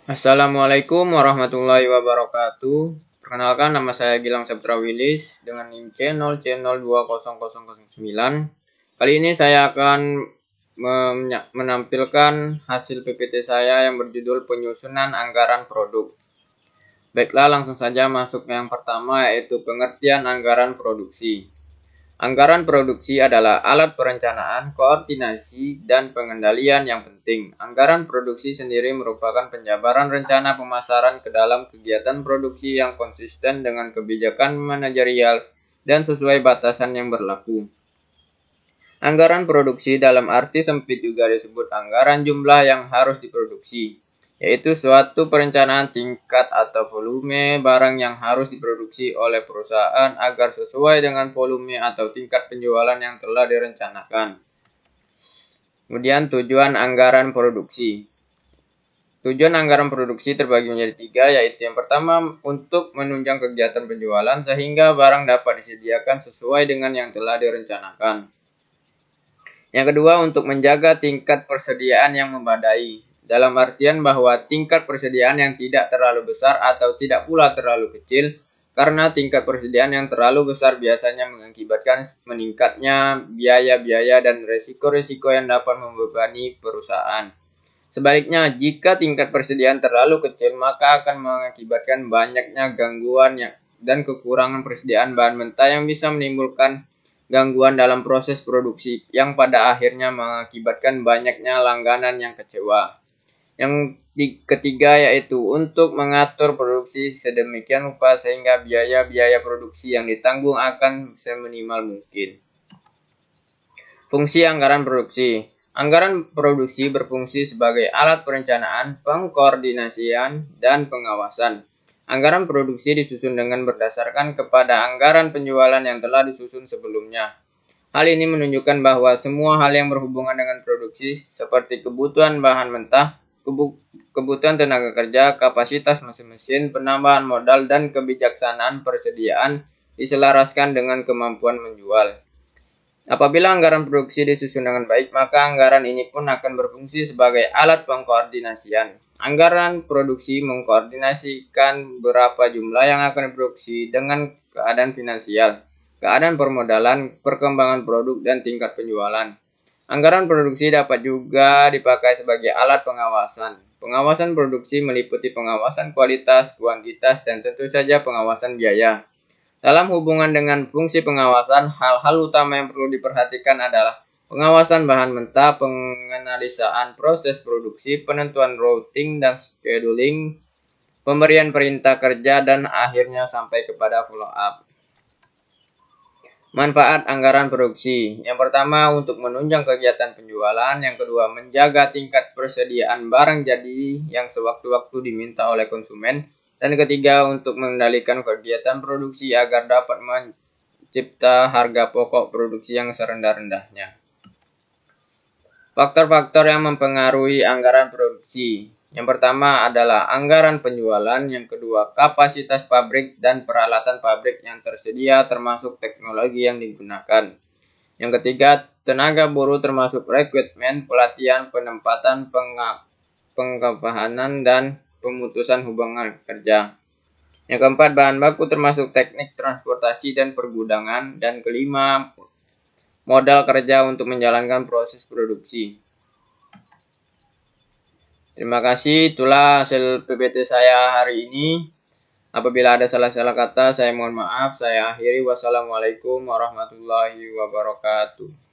Assalamualaikum warahmatullahi wabarakatuh. Perkenalkan, nama saya Gilang Saputra Willis dengan NIM C0C02009. Kali ini saya akan menampilkan hasil PPT saya yang berjudul penyusunan anggaran produk. Baiklah, langsung saja masuk yang pertama, yaitu pengertian anggaran produksi. Anggaran produksi adalah alat perencanaan, koordinasi, dan pengendalian yang penting. Anggaran produksi sendiri merupakan penjabaran rencana pemasaran ke dalam kegiatan produksi yang konsisten dengan kebijakan manajerial dan sesuai batasan yang berlaku. Anggaran produksi dalam arti sempit juga disebut anggaran jumlah yang harus diproduksi, yaitu suatu perencanaan tingkat atau volume barang yang harus diproduksi oleh perusahaan agar sesuai dengan volume atau tingkat penjualan yang telah direncanakan. Kemudian tujuan anggaran produksi. Tujuan anggaran produksi terbagi menjadi 3, yaitu yang pertama untuk menunjang kegiatan penjualan sehingga barang dapat disediakan sesuai dengan yang telah direncanakan. Yang kedua, untuk menjaga tingkat persediaan yang memadai, dalam artian bahwa tingkat persediaan yang tidak terlalu besar atau tidak pula terlalu kecil, karena tingkat persediaan yang terlalu besar biasanya mengakibatkan meningkatnya biaya-biaya dan resiko-resiko yang dapat membebani perusahaan. Sebaliknya, jika tingkat persediaan terlalu kecil, maka akan mengakibatkan banyaknya gangguan dan kekurangan persediaan bahan mentah yang bisa menimbulkan gangguan dalam proses produksi yang pada akhirnya mengakibatkan banyaknya langganan yang kecewa. Yang ketiga, yaitu untuk mengatur produksi sedemikian rupa sehingga biaya-biaya produksi yang ditanggung akan seminimal mungkin. Fungsi anggaran produksi. Anggaran produksi berfungsi sebagai alat perencanaan, pengkoordinasian, dan pengawasan. Anggaran produksi disusun dengan berdasarkan kepada anggaran penjualan yang telah disusun sebelumnya. Hal ini menunjukkan bahwa semua hal yang berhubungan dengan produksi, seperti kebutuhan bahan mentah, kebutuhan tenaga kerja, kapasitas mesin-mesin, penambahan modal, dan kebijaksanaan persediaan diselaraskan dengan kemampuan menjual. Apabila anggaran produksi disusun dengan baik, maka anggaran ini pun akan berfungsi sebagai alat pengkoordinasian. Anggaran produksi mengkoordinasikan berapa jumlah yang akan diproduksi dengan keadaan finansial, keadaan permodalan, perkembangan produk, dan tingkat penjualan. Anggaran produksi dapat juga dipakai sebagai alat pengawasan. Pengawasan produksi meliputi pengawasan kualitas, kuantitas, dan tentu saja pengawasan biaya. Dalam hubungan dengan fungsi pengawasan, hal-hal utama yang perlu diperhatikan adalah pengawasan bahan mentah, penganalisaan proses produksi, penentuan routing dan scheduling, pemberian perintah kerja, dan akhirnya sampai kepada follow up. Manfaat anggaran produksi. Yang pertama, untuk menunjang kegiatan penjualan. Yang kedua, menjaga tingkat persediaan barang jadi yang sewaktu-waktu diminta oleh konsumen. Dan ketiga, untuk mengendalikan kegiatan produksi agar dapat mencipta harga pokok produksi yang serendah-rendahnya. Faktor-faktor yang mempengaruhi anggaran produksi. Yang pertama adalah anggaran penjualan, yang kedua kapasitas pabrik dan peralatan pabrik yang tersedia termasuk teknologi yang digunakan. Yang ketiga, tenaga buruh termasuk rekrutmen, pelatihan, penempatan, pengepahanan, dan pemutusan hubungan kerja. Yang keempat, bahan baku termasuk teknik transportasi dan pergudangan. Dan kelima, modal kerja untuk menjalankan proses produksi. Terima kasih, itulah hasil PPT saya hari ini. Apabila ada salah-salah kata, saya mohon maaf. Saya akhiri. Wassalamualaikum warahmatullahi wabarakatuh.